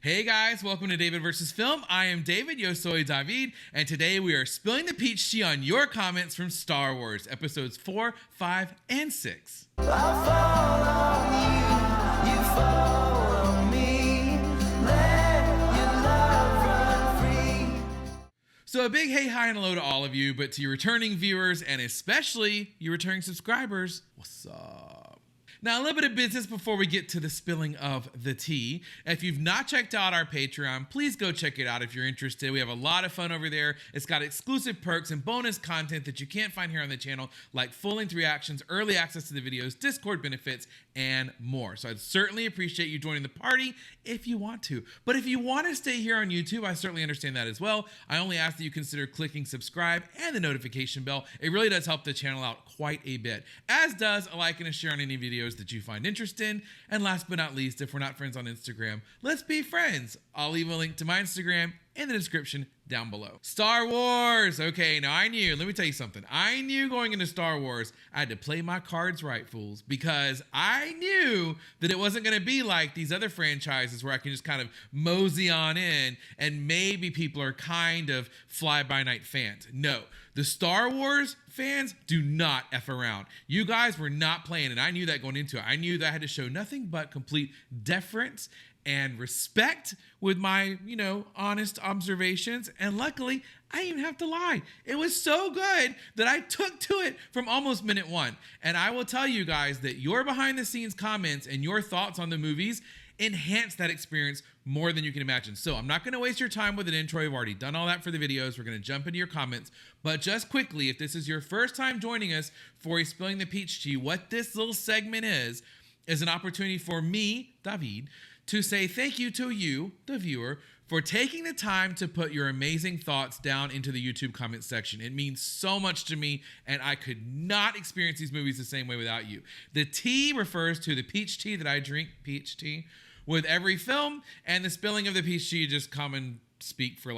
Hey guys, welcome to David vs. Film. I am David, yo soy David, and today we are spilling the peach tea on your comments from Star Wars, episodes 4, 5, and 6. I follow you, you follow me, let your love run free. So a big hey, hi, and hello to all of you, but to your returning viewers, and especially your returning subscribers, what's up? Now, a little bit of business before we get to the spilling of the tea. If you've not checked out our Patreon, please go check it out if you're interested. We have a lot of fun over there. It's got exclusive perks and bonus content that you can't find here on the channel, like full-length reactions, early access to the videos, Discord benefits, and more. So I'd certainly appreciate you joining the party if you want to. But if you want to stay here on YouTube, I certainly understand that as well. I only ask that you consider clicking subscribe and the notification bell. It really does help the channel out quite a bit, as does a like and a share on any videos that you find interesting. And last but not least, if we're not friends on Instagram, let's be friends. I'll leave a link to my Instagram in the description down below. Star Wars. Okay, now let me tell you something. I knew going into Star Wars, I had to play my cards right, fools, because I knew that it wasn't going to be like these other franchises where I can just kind of mosey on in and maybe people are kind of fly-by-night fans. No, the Star Wars fans do not F around. You guys were not playing, and I knew that going into it. I knew that I had to show nothing but complete deference and respect with my, honest observations. And luckily, I didn't even have to lie. It was so good that I took to it from almost minute one. And I will tell you guys that your behind the scenes comments and your thoughts on the movies enhance that experience more than you can imagine. So I'm not going to waste your time with an intro. I've already done all that for the videos. We're going to jump into your comments. But just quickly, if this is your first time joining us for a Spilling the Peach Tea, what this little segment is an opportunity for me, David, to say thank you to you, the viewer, for taking the time to put your amazing thoughts down into the YouTube comment section. It means so much to me, and I could not experience these movies the same way without you. The tea refers to the peach tea that I drink, peach tea, with every film, and the spilling of the peach tea just common speak for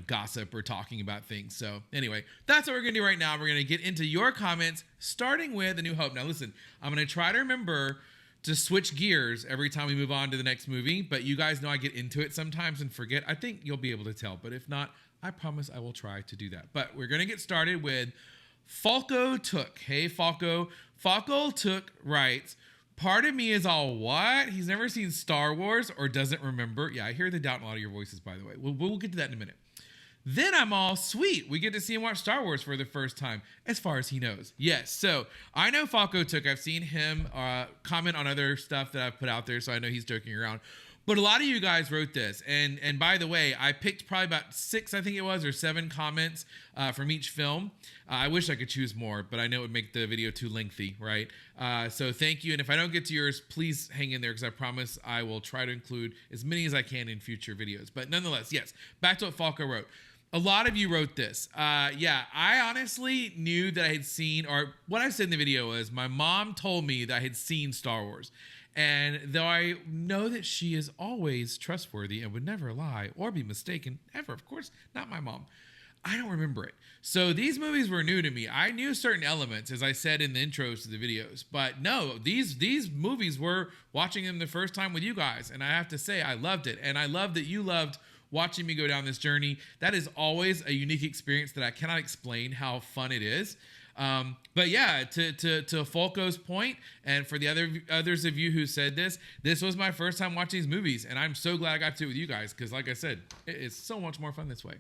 gossip or talking about things. So anyway, that's what we're gonna do right now. We're gonna get into your comments, starting with A New Hope. Now listen, I'm gonna try to remember to switch gears every time we move on to the next movie, but you guys know I get into it sometimes and forget. I think you'll be able to tell, but if not, I promise I will try to do that. But we're gonna get started with Falco Took. Hey, Falco. Falco Took writes, part of me is all, what? He's never seen Star Wars or doesn't remember. Yeah, I hear the doubt in a lot of your voices, by the way. We'll get to that in a minute. Then I'm all, sweet, we get to see him watch Star Wars for the first time, as far as he knows. Yes, so I know Falco Took. I've seen him comment on other stuff that I've put out there, so I know he's joking around. But a lot of you guys wrote this, and by the way, I picked probably about 6, I think it was, or 7 comments from each film. I wish I could choose more, but I know it would make the video too lengthy, right? So thank you, and if I don't get to yours, please hang in there, because I promise I will try to include as many as I can in future videos. But nonetheless, yes, back to what Falco wrote. A lot of you wrote this. Yeah, I honestly knew that I had seen, or what I said in the video was, my mom told me that I had seen Star Wars. And though I know that she is always trustworthy and would never lie or be mistaken, ever, of course, not my mom, I don't remember it. So these movies were new to me. I knew certain elements, as I said in the intros to the videos, but no, these movies were watching them the first time with you guys. And I have to say, I loved it. And I love that you loved watching me go down this journey. That is always a unique experience that I cannot explain how fun it is. But yeah, to Falco's point, and for the others of you who said this was my first time watching these movies, and I'm so glad I got to do it with you guys, because like I said, it is so much more fun this way.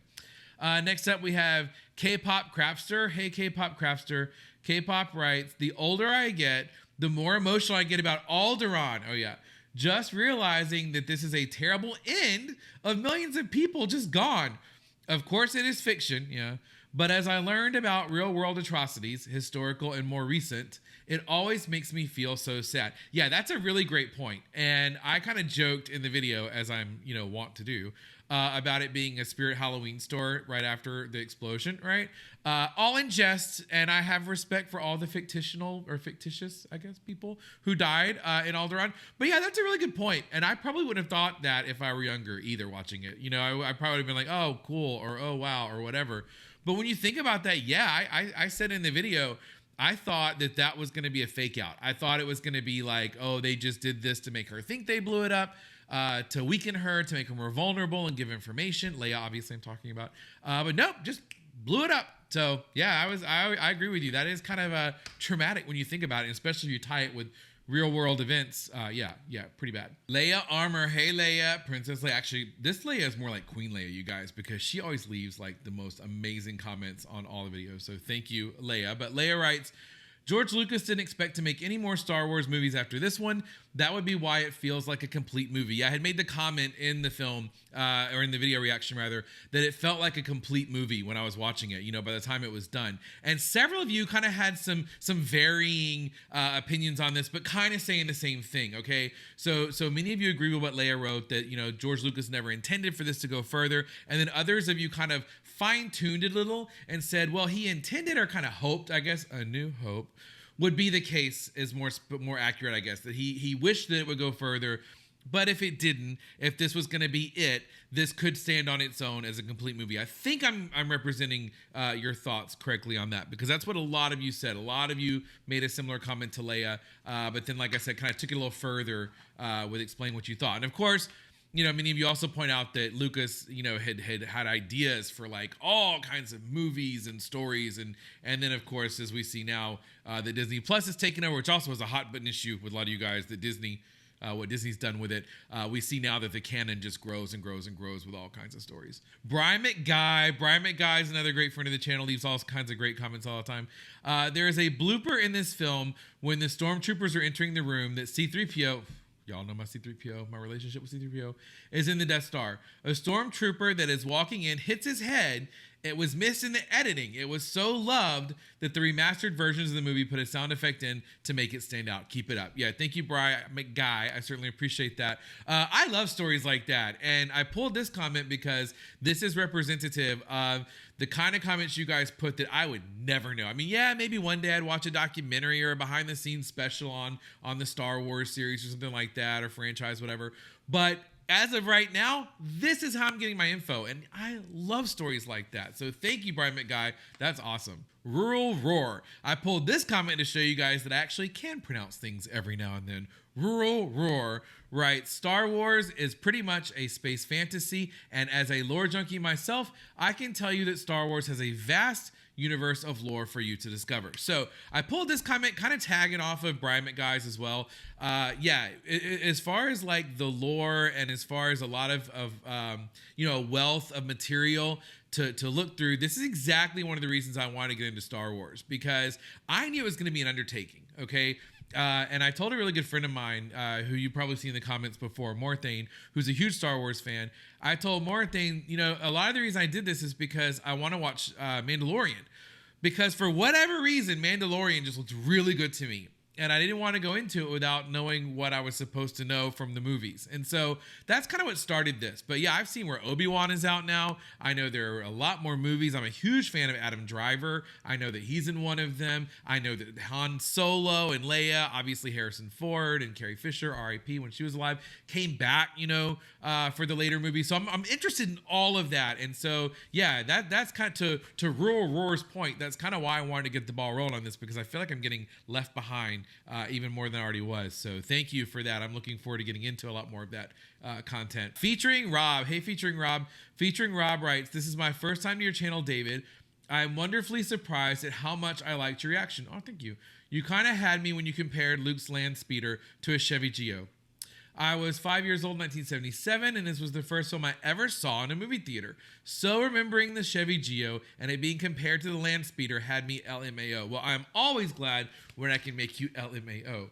Next up, we have K-Pop Crafster. Hey, K-Pop Crafster. K-Pop writes, the older I get, the more emotional I get about Alderaan. Oh yeah. Just realizing that this is a terrible end of millions of people just gone. Of course, it is fiction, yeah. But as I learned about real-world atrocities, historical and more recent, it always makes me feel so sad. Yeah, that's a really great point. And I kind of joked in the video, as I'm, wont to do, about it being a Spirit Halloween store right after the explosion, right? All in jest, and I have respect for all the fictitious, I guess, people who died in Alderaan. But yeah, that's a really good point. And I probably wouldn't have thought that if I were younger either watching it. I probably would have been like, oh, cool, or oh, wow, or whatever. But when you think about that, yeah, I said in the video, I thought that was going to be a fake out. I thought it was going to be like, oh, they just did this to make her think they blew it up. to weaken her, to make her more vulnerable and give information. Leia, obviously, I'm talking about. But nope, just blew it up. So yeah, I agree with you. That is kind of traumatic when you think about it, especially if you tie it with real world events. Yeah, pretty bad. Leia Armor, hey Leia, Princess Leia. Actually, this Leia is more like Queen Leia, you guys, because she always leaves like the most amazing comments on all the videos. So thank you, Leia. But Leia writes, George Lucas didn't expect to make any more Star Wars movies after this one. That would be why it feels like a complete movie. Yeah, I had made the comment in the film, or in the video reaction rather, that it felt like a complete movie when I was watching it, by the time it was done. And several of you kind of had some varying opinions on this, but kind of saying the same thing, okay? So many of you agree with what Leia wrote, that, George Lucas never intended for this to go further. And then others of you kind of fine-tuned it a little and said, well, he intended or kind of hoped, I guess, A New Hope would be the case, is more accurate, I guess, that he wished that it would go further. But if it didn't, if this was going to be it, this could stand on its own as a complete movie. I think I'm representing your thoughts correctly on that, because that's what a lot of you said. A lot of you made a similar comment to Leia, but then, like I said, kind of took it a little further with explaining what you thought. And of course, many of you also point out that Lucas, had ideas for like all kinds of movies and stories. And then, of course, as we see now, that Disney Plus is taking over, which also was a hot button issue with a lot of you guys, that Disney, what Disney's done with it. We see now that the canon just grows and grows and grows with all kinds of stories. Brian McGuy is another great friend of the channel, leaves all kinds of great comments all the time. There is a blooper in this film when the stormtroopers are entering the room that C-3PO... Y'all know my C-3PO, my relationship with C-3PO, is in the Death Star. A stormtrooper that is walking in hits his head. It was missed in the editing. It was so loved that the remastered versions of the movie put a sound effect in to make it stand out. Keep it up. Yeah, thank you, Brian McGuy. I certainly appreciate that. I love stories like that. And I pulled this comment because this is representative of the kind of comments you guys put that I would never know. I mean, yeah, maybe one day I'd watch a documentary or a behind-the-scenes special on the Star Wars series or something like that, or franchise, whatever. But as of right now, this is how I'm getting my info, and I love stories like that. So thank you, Brian McGuy. That's awesome. Rural Roar. I pulled this comment to show you guys that I actually can pronounce things every now and then. Rural Roar writes, Star Wars is pretty much a space fantasy, and as a lore junkie myself, I can tell you that Star Wars has a vast universe of lore for you to discover. So I pulled this comment, kind of tagging off of Brian McGuy's as well. As far as like the lore, and as far as a lot of wealth of material to look through, this is exactly one of the reasons I wanted to get into Star Wars, because I knew it was going to be an undertaking. Okay. And I told a really good friend of mine, who you probably see in the comments before, Morothane, who's a huge Star Wars fan. I told Morothane, a lot of the reason I did this is because I want to watch Mandalorian. Because for whatever reason, Mandalorian just looked really good to me. And I didn't want to go into it without knowing what I was supposed to know from the movies. And so that's kind of what started this. But yeah, I've seen where Obi-Wan is out now. I know there are a lot more movies. I'm a huge fan of Adam Driver. I know that he's in one of them. I know that Han Solo and Leia, obviously Harrison Ford and Carrie Fisher, R.I.P. when she was alive, came back, for the later movies. So I'm interested in all of that. And so, yeah, that's kind of to Rural Roar's point. That's kind of why I wanted to get the ball rolling on this, because I feel like I'm getting left behind even more than I already was. So thank you for that. I'm looking forward to getting into a lot more of that content. Featuring Rob. Hey, Featuring Rob. Featuring Rob writes, this is my first time to your channel, David. I'm wonderfully surprised at how much I liked your reaction. Oh, thank you. You kind of had me when you compared Luke's land speeder to a Chevy Geo. I was 5 years old in 1977, and this was the first film I ever saw in a movie theater. So remembering the Chevy Geo and it being compared to the land speeder had me LMAO. Well, I'm always glad when I can make you LMAO.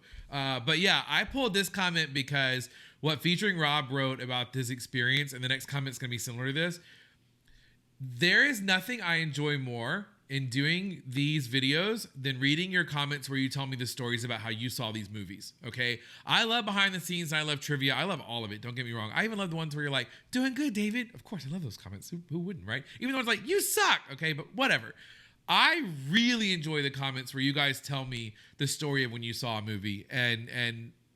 But yeah, I pulled this comment because what Featuring Rob wrote about this experience, and the next comment's going to be similar to this. There is nothing I enjoy more in doing these videos than reading your comments where you tell me the stories about how you saw these movies, okay? I love behind the scenes, and I love trivia. I love all of it, don't get me wrong. I even love the ones where you're like, doing good, David. Of course, I love those comments. Who wouldn't, right? Even though it's like, you suck, okay? But whatever. I really enjoy the comments where you guys tell me the story of when you saw a movie, and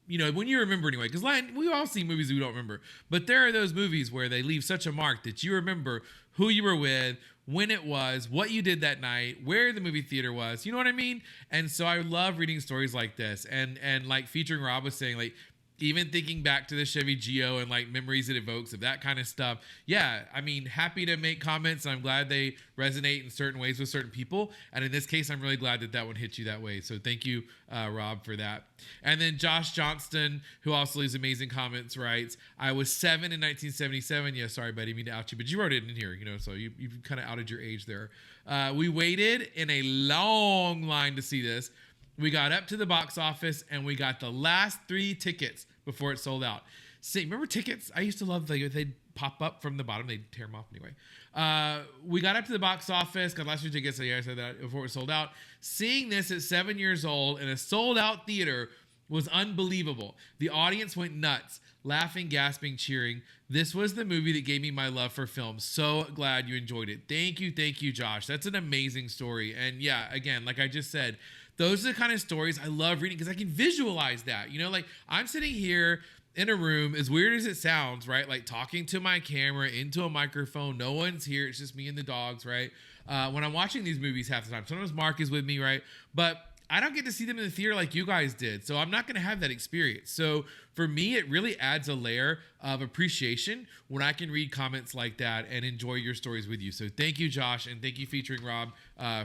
when you remember anyway, because we all see movies we don't remember, but there are those movies where they leave such a mark that you remember who you were with, when it was, what you did that night, where the movie theater was, you know what I mean? And so I love reading stories like this, and like Featuring Rob was saying, like, even thinking back to the Chevy Geo and like memories it evokes of that kind of stuff. Yeah, I mean, happy to make comments. I'm glad they resonate in certain ways with certain people. And in this case, I'm really glad that that one hit you that way. So thank you, Rob, for that. And then Josh Johnston, who also leaves amazing comments, writes, I was 7 in 1977. Yeah, sorry, buddy, I mean to out you, but you wrote it in here, you know, so you kind of outed your age there. We waited in a long line to see this. We got up to the box office and we got the last 3 tickets before it sold out. See, remember tickets? I used to love they'd pop up from the bottom. They'd tear them off anyway. We got up to the box office, got the last 3 tickets. So yeah, I said that before it sold out. Seeing this at 7 years old in a sold out theater was unbelievable. The audience went nuts, laughing, gasping, cheering. This was the movie that gave me my love for film. So glad you enjoyed it. Thank you, Josh. That's an amazing story. And yeah, again, like I just said, those are the kind of stories I love reading because I can visualize that. You know, like I'm sitting here in a room, as weird as it sounds, right? Like talking to my camera into a microphone. No one's here. It's just me and the dogs, right? When I'm watching these movies half the time, sometimes Marc is with me, right? But I don't get to see them in the theater like you guys did. So I'm not going to have that experience. So for me, it really adds a layer of appreciation when I can read comments like that and enjoy your stories with you. So thank you, Josh, and thank you, Featuring Rob,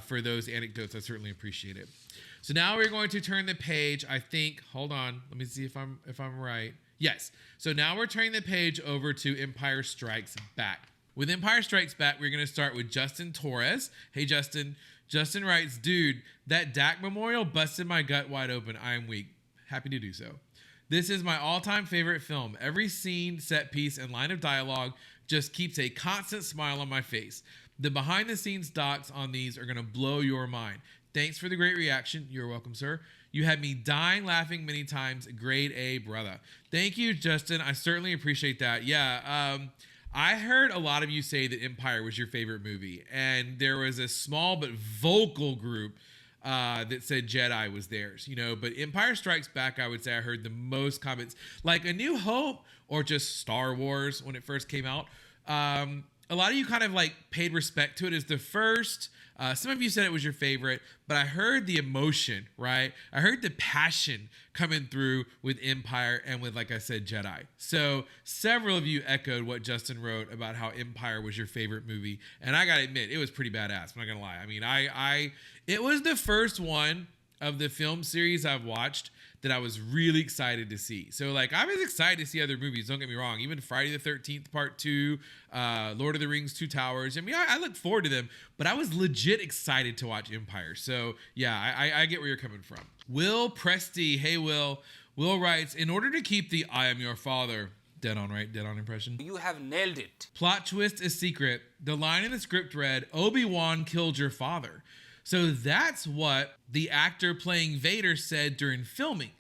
for those anecdotes. I certainly appreciate it. So now we're going to turn the page. I think, hold on, let me see if I'm right. Yes. So now we're turning the page over to Empire Strikes Back. With Empire Strikes Back, we're going to start with Justin Torres. Hey, Justin. Justin writes, dude, that Dak memorial busted my gut wide open. I am weak. Happy to do so. This is my all-time favorite film. Every scene, set piece, and line of dialogue just keeps a constant smile on my face. The behind-the-scenes docs on these are going to blow your mind. Thanks for the great reaction. You're welcome, sir. You had me dying laughing many times. Grade A, brother. Thank you, Justin. I certainly appreciate that. Yeah, I heard a lot of you say that Empire was your favorite movie, and there was a small but vocal group that said Jedi was theirs, you know, but Empire Strikes Back, I would say I heard the most comments, like A New Hope or just Star Wars when it first came out. A lot of you kind of like paid respect to it as the first. Some of you said it was your favorite, but I heard the emotion, right? I heard the passion coming through with Empire and with, like I said, Jedi. So several of you echoed what Justin wrote about how Empire was your favorite movie. And I got to admit, it was pretty badass. I'm not going to lie. I mean, it was the first one of the film series I've watched that I was really excited to see. So like I was excited to see other movies, don't get me wrong, even Friday the 13th Part 2, Lord of the Rings, Two Towers. I mean, I look forward to them, but I was legit excited to watch Empire. So yeah, I get where you're coming from. Will Presty, hey Will. Will writes, in order to keep the I am your father, dead on, right? Dead on impression. You have nailed it. Plot twist is secret. The line in the script read, Obi-Wan killed your father. So that's what the actor playing Vader said during filming.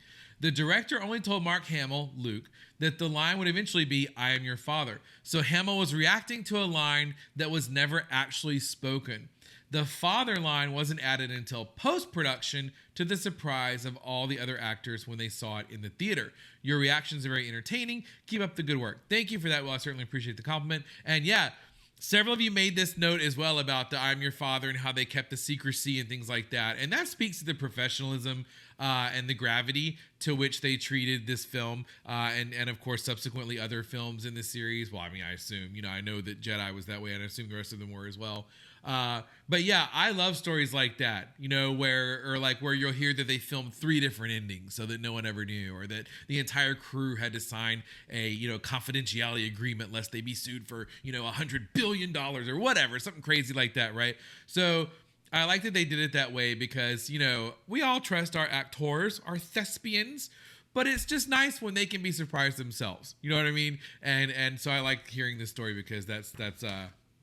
The director only told Mark Hamill, Luke, that the line would eventually be, I am your father. So Hamill was reacting to a line that was never actually spoken. The father line wasn't added until post-production, to the surprise of all the other actors when they saw it in the theater. Your reactions are very entertaining. Keep up the good work. Thank you for that. Well, I certainly appreciate the compliment. And yeah, several of you made this note as well about the I'm your father and how they kept the secrecy and things like that. And that speaks to the professionalism and the gravity to which they treated this film and of course, subsequently other films in the series. Well, I mean, I assume, you know, I know that Jedi was that way, and I assume the rest of them were as well. But yeah, I love stories like that, you know, where you'll hear that they filmed 3 different endings so that no one ever knew, or that the entire crew had to sign a, you know, confidentiality agreement lest they be sued for, you know, $100 billion or whatever, something crazy like that, right? So I like that they did it that way because, you know, we all trust our actors, our thespians, but it's just nice when they can be surprised themselves. You know what I mean? And so I like hearing this story because that's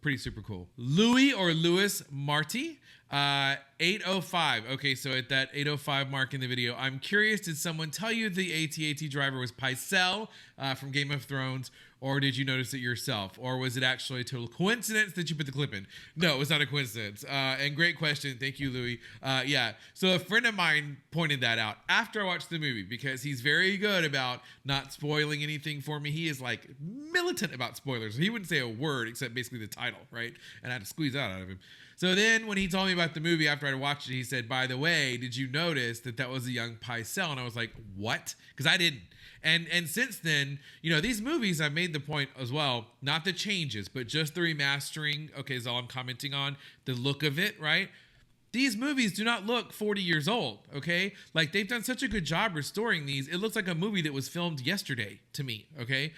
pretty super cool. Louis or Louis Marty, 805. Okay, so at that 805 mark in the video, I'm curious, did someone tell you the AT-AT driver was Pycelle from Game of Thrones, Or did you notice it yourself? Or was it actually a total coincidence that you put the clip in? No, it was not a coincidence. And great question. Thank you, Louis. Yeah. So a friend of mine pointed that out after I watched the movie because he's very good about not spoiling anything for me. He is like militant about spoilers. He wouldn't say a word except basically the title, right? And I had to squeeze that out of him. So then when he told me about the movie after I watched it, he said, by the way, did you notice that was a young Pycelle? And I was like, what? Because I didn't. And since then, these movies, I've made the point as well, not the changes, but just the remastering, okay, is all I'm commenting on, the look of it, right? These movies do not look 40 years old, okay? Like, they've done such a good job restoring these. It looks like a movie that was filmed yesterday to me, okay?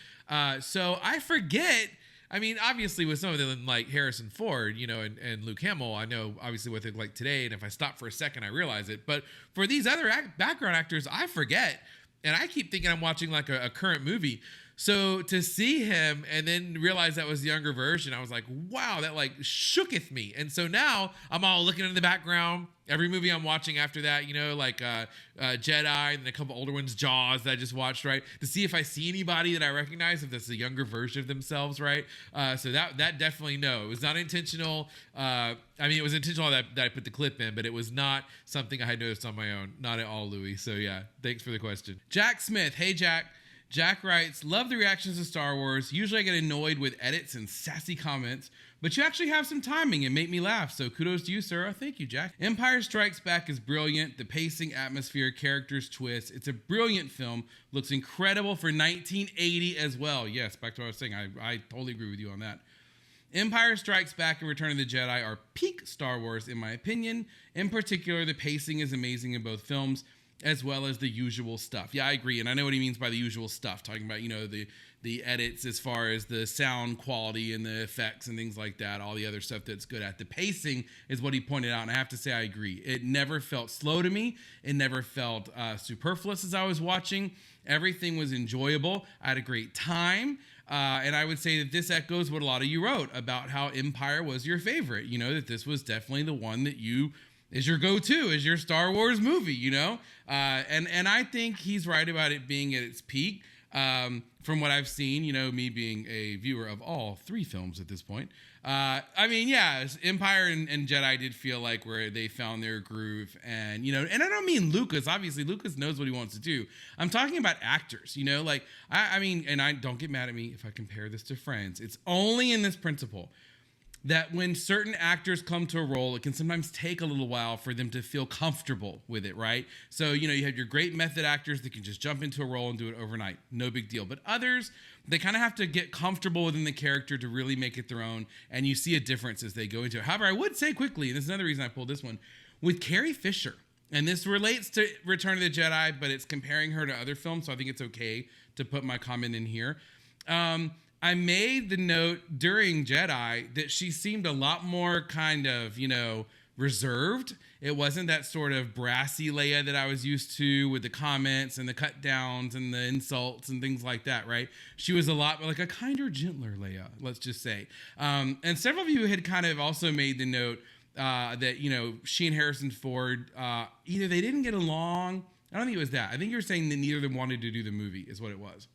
So I forget, I mean, obviously with some of them, like Harrison Ford, and Luke Hamill, I know obviously what they're like today, and if I stop for a second, I realize it. But for these other background actors, I forget. And I keep thinking I'm watching like a current movie. So to see him and then realize that was the younger version, I was like, wow, that like shooketh me. And so now I'm all looking in the background. Every movie I'm watching after that, like Jedi and a couple older ones, Jaws that I just watched, right? To see if I see anybody that I recognize, if that's a younger version of themselves, right? So that definitely, no, it was not intentional. I mean, it was intentional that I put the clip in, but it was not something I had noticed on my own. Not at all, Louis. So yeah, thanks for the question. Jack Smith. Hey, Jack. Jack writes, love the reactions to Star Wars. Usually I get annoyed with edits and sassy comments, but you actually have some timing and make me laugh. So kudos to you, sir. Thank you, Jack. Empire Strikes Back is brilliant. The pacing, atmosphere, characters, twists. It's a brilliant film. Looks incredible for 1980 as well. Yes, back to what I was saying. I totally agree with you on that. Empire Strikes Back and Return of the Jedi are peak Star Wars, in my opinion. In particular, the pacing is amazing in both films, as well as the usual stuff. Yeah, I agree. And I know what he means by the usual stuff, talking about, the edits as far as the sound quality and the effects and things like that, all the other stuff that's good at. The pacing is what he pointed out, and I have to say I agree. It never felt slow to me. It never felt superfluous as I was watching. Everything was enjoyable. I had a great time. And I would say that this echoes what a lot of you wrote about how Empire was your favorite. That this was definitely the one that is your go-to, is your Star Wars movie, And I think he's right about it being at its peak. From what I've seen, me being a viewer of all three films at this point. I mean, yeah, Empire and Jedi did feel like where they found their groove. And, and I don't mean Lucas. Obviously, Lucas knows what he wants to do. I'm talking about actors, I mean, and I don't get mad at me if I compare this to Friends. It's only in this principle that when certain actors come to a role, it can sometimes take a little while for them to feel comfortable with it, right? So, you have your great method actors that can just jump into a role and do it overnight. No big deal. But others, they kind of have to get comfortable within the character to really make it their own, and you see a difference as they go into it. However, I would say quickly, and this is another reason I pulled this one, with Carrie Fisher, and this relates to Return of the Jedi, but it's comparing her to other films, so I think it's okay to put my comment in here. I made the note during Jedi that she seemed a lot more kind of, reserved. It wasn't that sort of brassy Leia that I was used to with the comments and the cut downs and the insults and things like that, right? She was a lot like a kinder, gentler Leia, let's just say. And several of you had kind of also made the note that, she and Harrison Ford, either they didn't get along. I don't think it was that. I think you were saying that neither of them wanted to do the movie is what it was.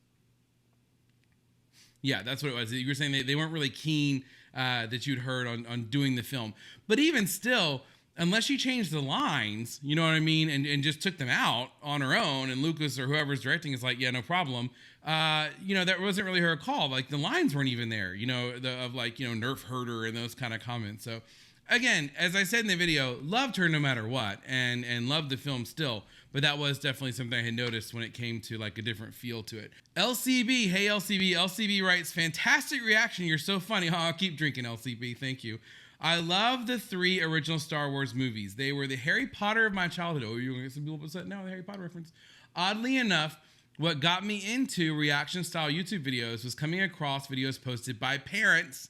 Yeah, that's what it was. You were saying they weren't really keen that you'd heard on doing the film. But even still, unless you changed the lines, you know what I mean, and just took them out on her own, and Lucas or whoever's directing is like, yeah, no problem, that wasn't really her call. Like, the lines weren't even there, nerf herder and those kind of comments. So, again, as I said in the video, loved her no matter what, and loved the film still. But that was definitely something I had noticed when it came to like a different feel to it. LCB, hey LCB. LCB writes, fantastic reaction. You're so funny. I'll keep drinking, LCB. Thank you. I love the 3 original Star Wars movies. They were the Harry Potter of my childhood. Oh, you're going to get some people upset now with the Harry Potter reference. Oddly enough, what got me into reaction style YouTube videos was coming across videos posted by parents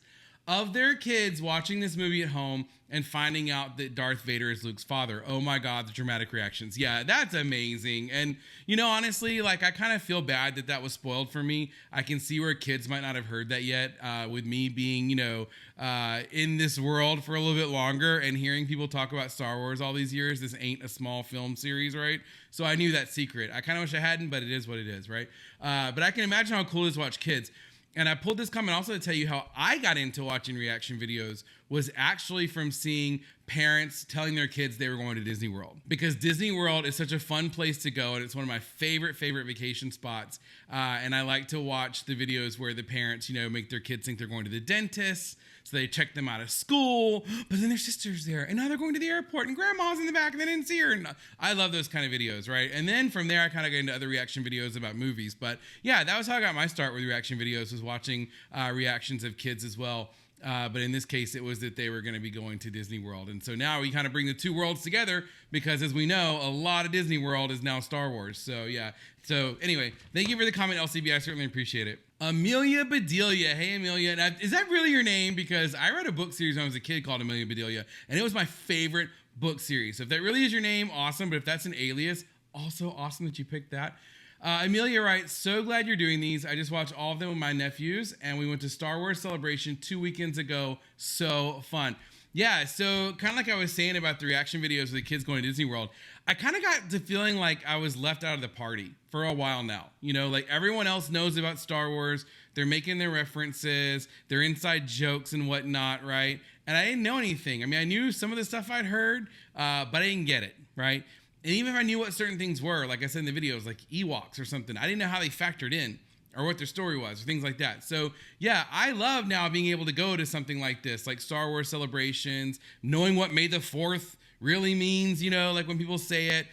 of their kids watching this movie at home and finding out that Darth Vader is Luke's father. Oh my God, the dramatic reactions. Yeah, that's amazing. And, honestly, like, I kind of feel bad that was spoiled for me. I can see where kids might not have heard that yet, with me being, in this world for a little bit longer and hearing people talk about Star Wars all these years. This ain't a small film series, right? So I knew that secret. I kind of wish I hadn't, but it is what it is, right? But I can imagine how cool it is to watch kids. And I pulled this comment also to tell you how I got into watching reaction videos was actually from seeing parents telling their kids they were going to Disney World. Because Disney World is such a fun place to go, and it's one of my favorite vacation spots. And I like to watch the videos where the parents, make their kids think they're going to the dentist. So they check them out of school, but then their sister's there, and now they're going to the airport, and grandma's in the back, and they didn't see her. And I love those kind of videos, right? And then from there, I kind of got into other reaction videos about movies. But yeah, that was how I got my start with reaction videos, was watching reactions of kids as well. But in this case, it was that they were going to be going to Disney World. And so now we kind of bring the two worlds together because, as we know, a lot of Disney World is now Star Wars. So yeah. So anyway, thank you for the comment, LCB. I certainly appreciate it. Amelia Bedelia. Hey, Amelia. Now, is that really your name? Because I read a book series when I was a kid called Amelia Bedelia, and it was my favorite book series. So if that really is your name, awesome. But if that's an alias, also awesome that you picked that. Amelia writes, so glad you're doing these. I just watched all of them with my nephews, and we went to Star Wars Celebration 2 weekends ago. So fun. Yeah, so kind of like I was saying about the reaction videos of the kids going to Disney World, I kind of got to feeling like I was left out of the party for a while now. Like everyone else knows about Star Wars. They're making their references, their inside jokes and whatnot, right? And I didn't know anything. I mean, I knew some of the stuff I'd heard, but I didn't get it, right? And even if I knew what certain things were, like I said in the videos, like Ewoks or something, I didn't know how they factored in or what their story was or things like that. So yeah, I love now being able to go to something like this, like Star Wars celebrations, knowing what May the 4th really means, like when people say it.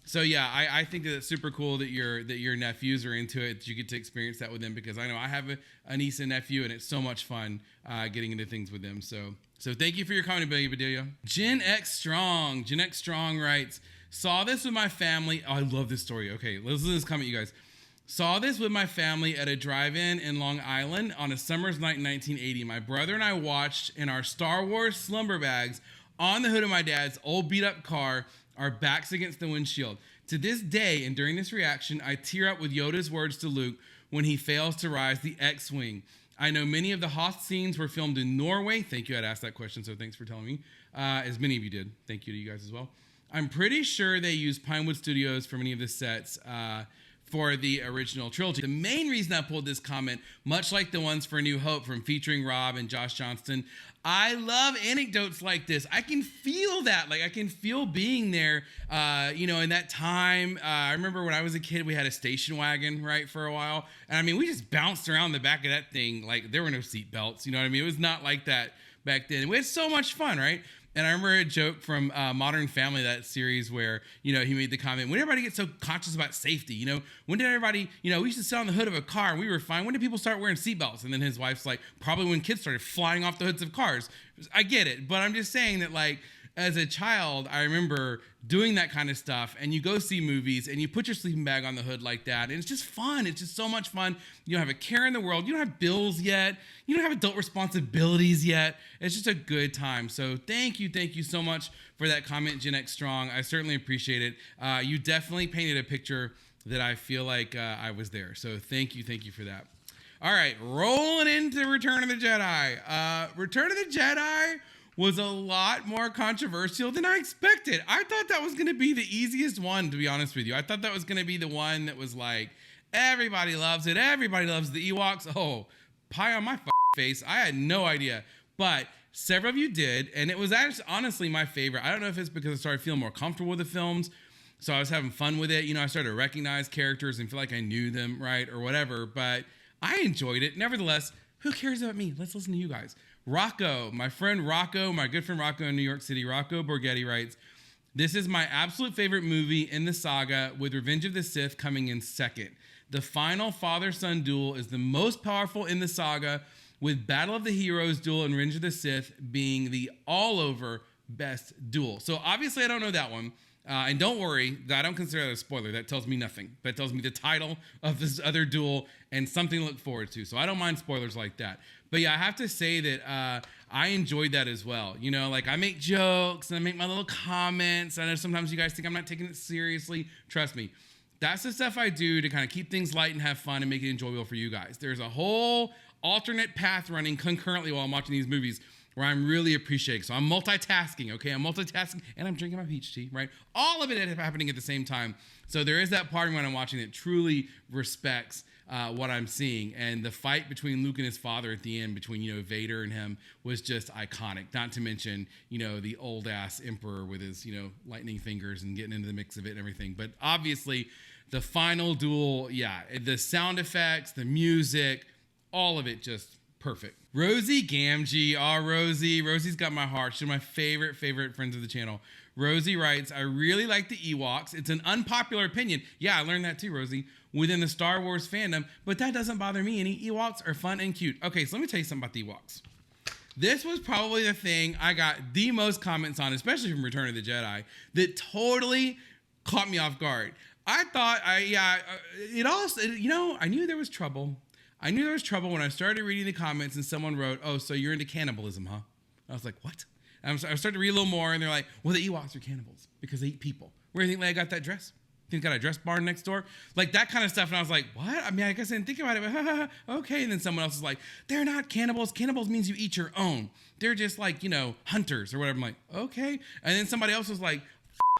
So yeah, I think that it's super cool that your nephews are into it, that you get to experience that with them, because I know I have a niece and nephew, and it's so much fun getting into things with them. So thank you for your comment, Bedelia. Gen X Strong writes, saw this with my family. Oh, I love this story. Okay, listen to this comment, you guys. Saw this with my family at a drive-in in Long Island on a summer's night in 1980. My brother and I watched in our Star Wars slumber bags on the hood of my dad's old beat-up car, our backs against the windshield. To this day, and during this reaction, I tear up with Yoda's words to Luke when he fails to rise the X-Wing. I know many of the Hoth scenes were filmed in Norway. Thank you, I'd asked that question, so thanks for telling me. As many of you did. Thank you to you guys as well. I'm pretty sure they used Pinewood Studios for many of the sets for the original trilogy. The main reason I pulled this comment, much like the ones for New Hope from featuring Rob and Josh Johnston, I love anecdotes like this. I can feel that. Like, I can feel being there, in that time. I remember when I was a kid, we had a station wagon, right, for a while. And I mean, we just bounced around the back of that thing. Like, there were no seat belts, you know what I mean? It was not like that back then. We had so much fun, right? And I remember a joke from Modern Family, that series, where, he made the comment, when did everybody get so conscious about safety? When did everybody, we used to sit on the hood of a car and we were fine. When did people start wearing seatbelts? And then his wife's like, probably when kids started flying off the hoods of cars. I get it. But I'm just saying that, like, as a child, I remember doing that kind of stuff, and you go see movies and you put your sleeping bag on the hood like that, and it's just fun. It's just so much fun. You don't have a care in the world. You don't have bills yet. You don't have adult responsibilities yet. It's just a good time. So thank you so much for that comment, Gen X Strong. I certainly appreciate it. You definitely painted a picture that I feel like I was there. So thank you for that. All right, rolling into Return of the Jedi. Return of the Jedi was a lot more controversial than I expected. I thought that was going to be the easiest one, to be honest with you. I thought that was going to be the one that was like, everybody loves it. Everybody loves the Ewoks. Oh, pie on my face. I had no idea. But several of you did, and it was actually honestly my favorite. I don't know if it's because I started feeling more comfortable with the films, so I was having fun with it. I started to recognize characters and feel like I knew them, right, or whatever. But I enjoyed it. Nevertheless, who cares about me? Let's listen to you guys. Rocco, my good friend Rocco in New York City, Rocco Borghetti writes, this is my absolute favorite movie in the saga, with Revenge of the Sith coming in second. The final father-son duel is the most powerful in the saga, with Battle of the Heroes duel and Revenge of the Sith being the all-over best duel. So obviously I don't know that one. And don't worry, I don't consider that a spoiler. That tells me nothing. That tells me the title of this other duel and something to look forward to. So I don't mind spoilers like that. But yeah, I have to say that I enjoyed that as well. Like, I make jokes and I make my little comments. I know sometimes you guys think I'm not taking it seriously. Trust me. That's the stuff I do to kind of keep things light and have fun and make it enjoyable for you guys. There's a whole alternate path running concurrently while I'm watching these movies, where I'm really appreciating. So I'm multitasking, okay? I'm multitasking and I'm drinking my peach tea, right? All of it happening at the same time. So there is that part when I'm watching that truly respects what I'm seeing. And the fight between Luke and his father at the end, between, Vader and him, was just iconic. Not to mention, the old-ass Emperor with his, lightning fingers and getting into the mix of it and everything. But obviously, the final duel, the sound effects, the music, all of it just perfect. Rosie Gamgee. Oh, Rosie. Rosie's got my heart. She's my favorite friends of the channel. Rosie writes, I really like the Ewoks. It's an unpopular opinion. Yeah, I learned that too, Rosie, within the Star Wars fandom, but that doesn't bother me any. Ewoks are fun and cute. Okay, so let me tell you something about the Ewoks. This was probably the thing I got the most comments on, especially from Return of the Jedi, that totally caught me off guard. I thought, I knew there was trouble. I knew there was trouble when I started reading the comments and someone wrote, oh, so you're into cannibalism, huh? I was like, what? And I started to read a little more, and they're like, well, the Ewoks are cannibals because they eat people. Where do you think Leia got that dress? Think got a dress barn next door? Like that kind of stuff. And I was like, what? I mean, I guess I didn't think about it, but okay. And then someone else is like, they're not cannibals. Cannibals means you eat your own. They're just like, hunters or whatever. I'm like, okay. And then somebody else was like,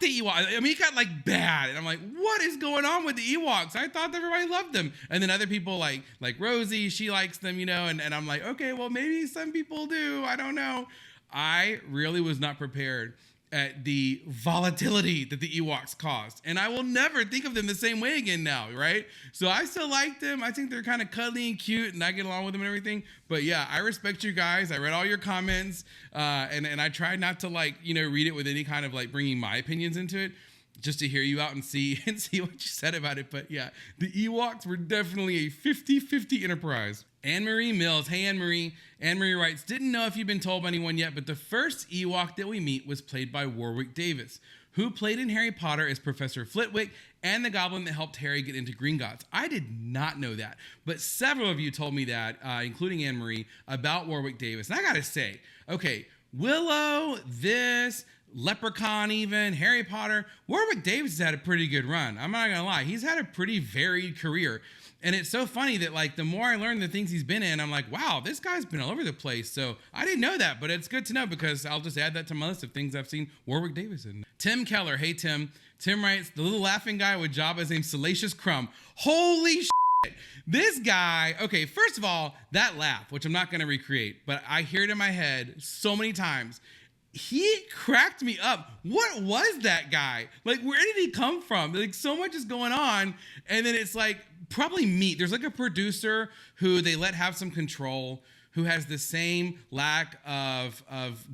the Ewoks. I mean, it got like bad. And I'm like, what is going on with the Ewoks? I thought everybody loved them. And then other people like Rosie, she likes them, and I'm like, okay, well, maybe some people do. I don't know. I really was not prepared at the volatility that the Ewoks caused. And I will never think of them the same way again now, right? So I still like them. I think they're kind of cuddly and cute, and I get along with them and everything. But yeah, I respect you guys. I read all your comments, and I tried not to read it with any kind of bringing my opinions into it, just to hear you out and see what you said about it. But yeah, the Ewoks were definitely a 50-50 enterprise. Anne-Marie Mills. Hey, Anne-Marie. Anne-Marie writes, didn't know if you've been told by anyone yet, but the first Ewok that we meet was played by Warwick Davis, who played in Harry Potter as Professor Flitwick and the goblin that helped Harry get into Gringotts. I did not know that, but several of you told me that, including Anne-Marie, about Warwick Davis. And I gotta say, okay, Willow, this, Leprechaun even, Harry Potter, Warwick Davis has had a pretty good run. I'm not gonna lie. He's had a pretty varied career. And it's so funny that the more I learn the things he's been in, I'm like, wow, this guy's been all over the place. So I didn't know that, but it's good to know because I'll just add that to my list of things I've seen Warwick Davis in. Tim Keller. Hey, Tim. Tim writes, the little laughing guy with Jabba's name Salacious Crumb. Holy shit. This guy, okay, first of all, that laugh, which I'm not going to recreate, but I hear it in my head so many times. He cracked me up. What was that guy? Where did he come from? So much is going on. And then it's probably me. There's a producer who they let have some control, who has the same lack of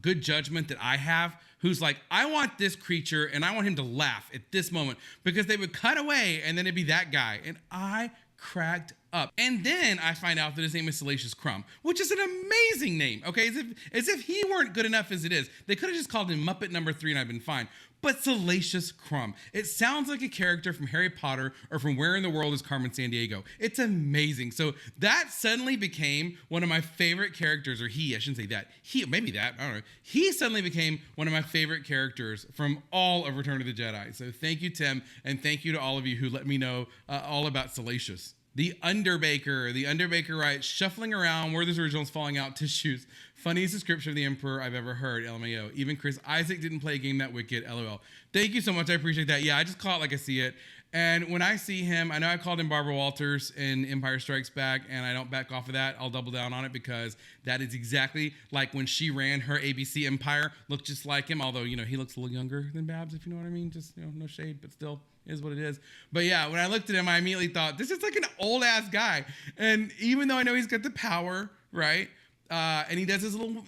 good judgment that I have, who's like, I want this creature and I want him to laugh at this moment, because they would cut away and then it'd be that guy. And I cracked up. And then I find out that his name is Salacious Crumb, which is an amazing name, okay? As if he weren't good enough as it is. They could have just called him Muppet number 3 and I'd been fine. But Salacious Crumb. It sounds like a character from Harry Potter or from Where in the World is Carmen Sandiego. It's amazing. So that suddenly became one of my favorite characters, or I shouldn't say that. I don't know. He suddenly became one of my favorite characters from all of Return of the Jedi. So thank you, Tim, and thank you to all of you who let me know all about Salacious. The Underbaker writes, shuffling around, Werther's originals falling out tissues. Funniest description of the Emperor I've ever heard, LMAO. Even Chris Isaac didn't play a game that wicked, LOL. Thank you so much, I appreciate that. Yeah, I just call it like I see it. And when I see him, I know I called him Barbara Walters in Empire Strikes Back, and I don't back off of that. I'll double down on it because that is exactly like when she ran her ABC Empire, looked just like him, although, he looks a little younger than Babs, if you know what I mean. Just, no shade, but still is what it is. But yeah, when I looked at him, I immediately thought, this is like an old-ass guy. And even though I know he's got the power, right? And he does his little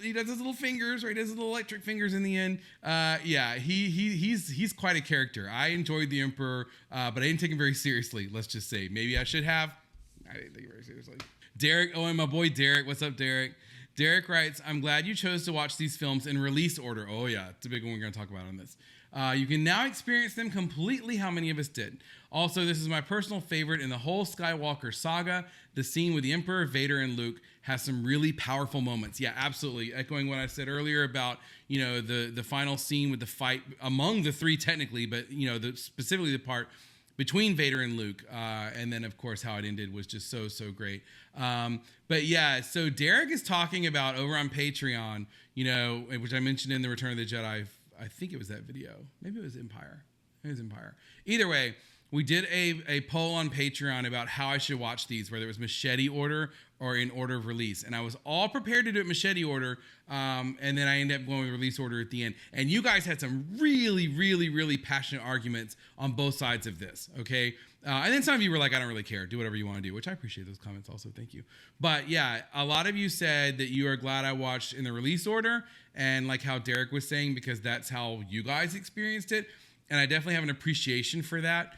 fingers, right? He does his little electric fingers in the end. He's quite a character. I enjoyed the Emperor, but I didn't take him very seriously. Let's just say, maybe I should have. I didn't take it very seriously. Derek, and my boy Derek. What's up, Derek? Derek writes, I'm glad you chose to watch these films in release order. Oh yeah, it's a big one we're going to talk about on this. You can now experience them completely how many of us did. Also, this is my personal favorite in the whole Skywalker saga. The scene with the Emperor, Vader, and Luke has some really powerful moments. Yeah, absolutely. Echoing what I said earlier about, the final scene with the fight among the three technically, but, specifically the part between Vader and Luke. And then, of course, how it ended was just so great. But yeah, so Derek is talking about over on Patreon, you know, which I mentioned in the Return of the Jedi. I think it was that video. Maybe it was Empire. Either way, we did a poll on Patreon about how I should watch these, whether it was machete order or in order of release. And I was all prepared to do it machete order, and then I ended up going with release order at the end. And you guys had some really passionate arguments on both sides of this, okay? And then some of you were like, I don't really care. Do whatever you want to do, which I appreciate those comments also. Thank you. But yeah, a lot of you said that you are glad I watched in the release order, and like how Derek was saying, because that's how you guys experienced it. And I definitely have an appreciation for that.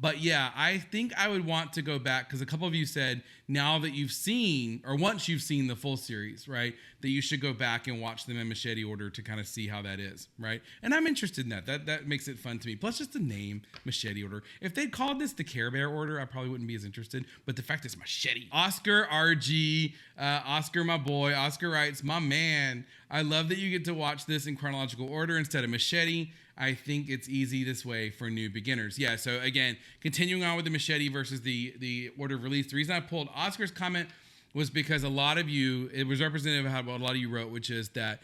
But yeah, I think I would want to go back because a couple of you said now that you've seen, or once you've seen the full series, right, that you should go back and watch them in machete order to kind of see how that is, right? And I'm interested in that. That makes it fun to me. Plus just the name, machete order. If they'd called this the Care Bear order, I probably wouldn't be as interested. But the fact it's machete. Oscar RG, Oscar, my boy, Oscar writes, my man, I love that you get to watch this in chronological order instead of machete. I think it's easy this way for new beginners. Yeah, so again, continuing on with the machete versus the order of release. The reason I pulled Oscar's comment was because a lot of you, it was representative of what a lot of you wrote, which is that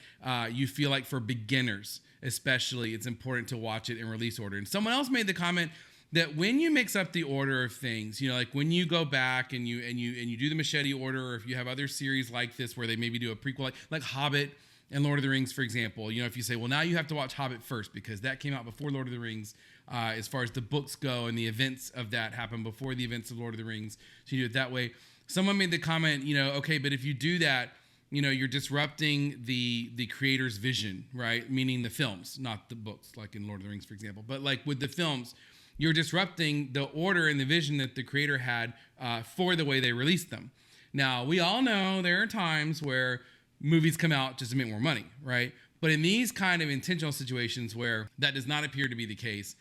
you feel like for beginners, especially, it's important to watch it in release order. And someone else made the comment that when you mix up the order of things, you know, like when you go back and you do the machete order, or if you have other series like this where they maybe do a prequel, like Hobbit, and Lord of the Rings, for example, you know, if you say, well, now you have to watch Hobbit first because that came out before Lord of the Rings, as far as the books go, and the events of that happened before the events of Lord of the Rings. So you do it that way. Someone made the comment, you know, okay, but if you do that, you know, you're disrupting the creator's vision, right? Meaning the films, not the books, like in Lord of the Rings, for example. But like with the films, you're disrupting the order and the vision that the creator had for the way they released them. Now, we all know there are times where movies come out just to make more money, right? But in these kind of intentional situations where that does not appear to be the case,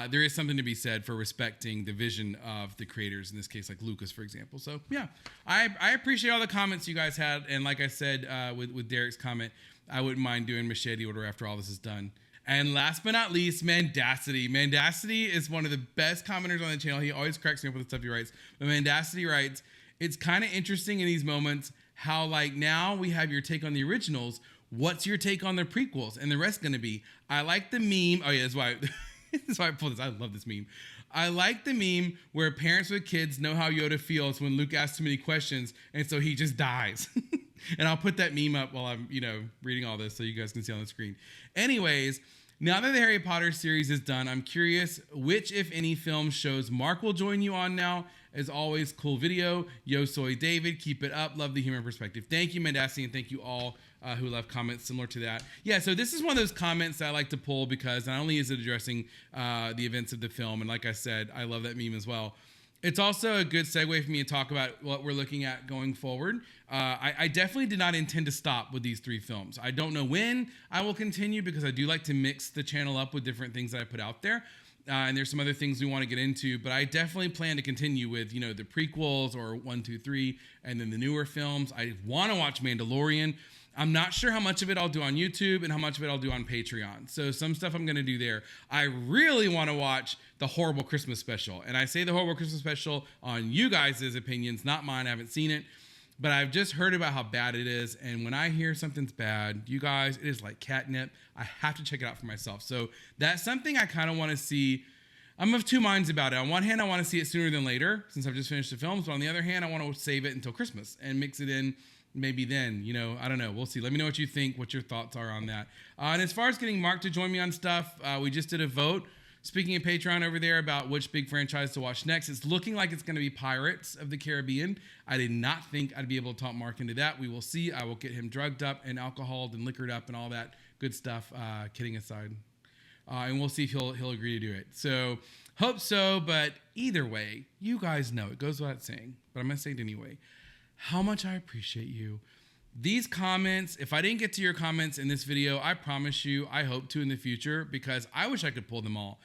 there is something to be said for respecting the vision of the creators, in this case, like Lucas, for example. So yeah, I appreciate all the comments you guys had. And like I said, with Derek's comment, I wouldn't mind doing machete order after all this is done. And last but not least, Mandacity. Mandacity is one of the best commenters on the channel. He always cracks me up with the stuff he writes. But Mandacity writes, it's kind of interesting in these moments how, like, now we have your take on the originals. What's your take on the prequels and the rest going to be? I like the meme. Oh, yeah, that's why I pulled this. I love this meme. I like the meme where parents with kids know how Yoda feels when Luke asks too many questions, and so he just dies. And I'll put that meme up while I'm, you know, reading all this so you guys can see on the screen. Anyways, now that the Harry Potter series is done, I'm curious which, if any, film shows Marc will join you on now. As always, cool video. Yo soy David. Keep it up. Love the human perspective. Thank you, Mandasi, and thank you all who left comments similar to that. Yeah, so this is one of those comments that I like to pull because not only is it addressing the events of the film, and like I said, I love that meme as well. It's also a good segue for me to talk about what we're looking at going forward. I definitely did not intend to stop with these 3 films. I don't know when I will continue because I do like to mix the channel up with different things that I put out there. And there's some other things we want to get into, but I definitely plan to continue with, you know, the prequels or 1, 2, 3, and then the newer films. I want to watch Mandalorian. I'm not sure how much of it I'll do on YouTube and how much of it I'll do on Patreon. So some stuff I'm going to do there. I really want to watch the Horrible Christmas Special. And I say the Horrible Christmas Special on you guys' opinions, not mine. I haven't seen it. But I've just heard about how bad it is. And when I hear something's bad, you guys, it is like catnip. I have to check it out for myself. So that's something I kind of want to see. I'm of 2 minds about it. On one hand, I want to see it sooner than later since I've just finished the films. But on the other hand, I want to save it until Christmas and mix it in maybe then. You know, I don't know. We'll see. Let me know what you think, what your thoughts are on that. And as far as getting Marc to join me on stuff, we just did a vote. Speaking of Patreon over there about which big franchise to watch next, it's looking like it's going to be Pirates of the Caribbean. I did not think I'd be able to talk Marc into that. We will see. I will get him drugged up and alcoholed and liquored up and all that good stuff, kidding aside. And we'll see if he'll agree to do it. So hope so, but either way, you guys know, it goes without saying, but I'm going to say it anyway, how much I appreciate you. These comments, if I didn't get to your comments in this video, I promise you I hope to in the future because I wish I could pull them all.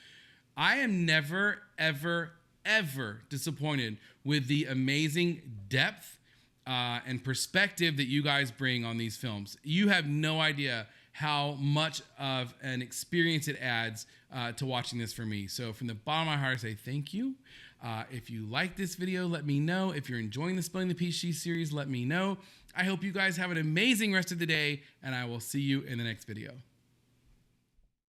I am never, ever, ever disappointed with the amazing depth and perspective that you guys bring on these films. You have no idea how much of an experience it adds to watching this for me. So from the bottom of my heart, I say thank you. If you like this video, let me know. If you're enjoying the Spilling the Peach series, let me know. I hope you guys have an amazing rest of the day, and I will see you in the next video.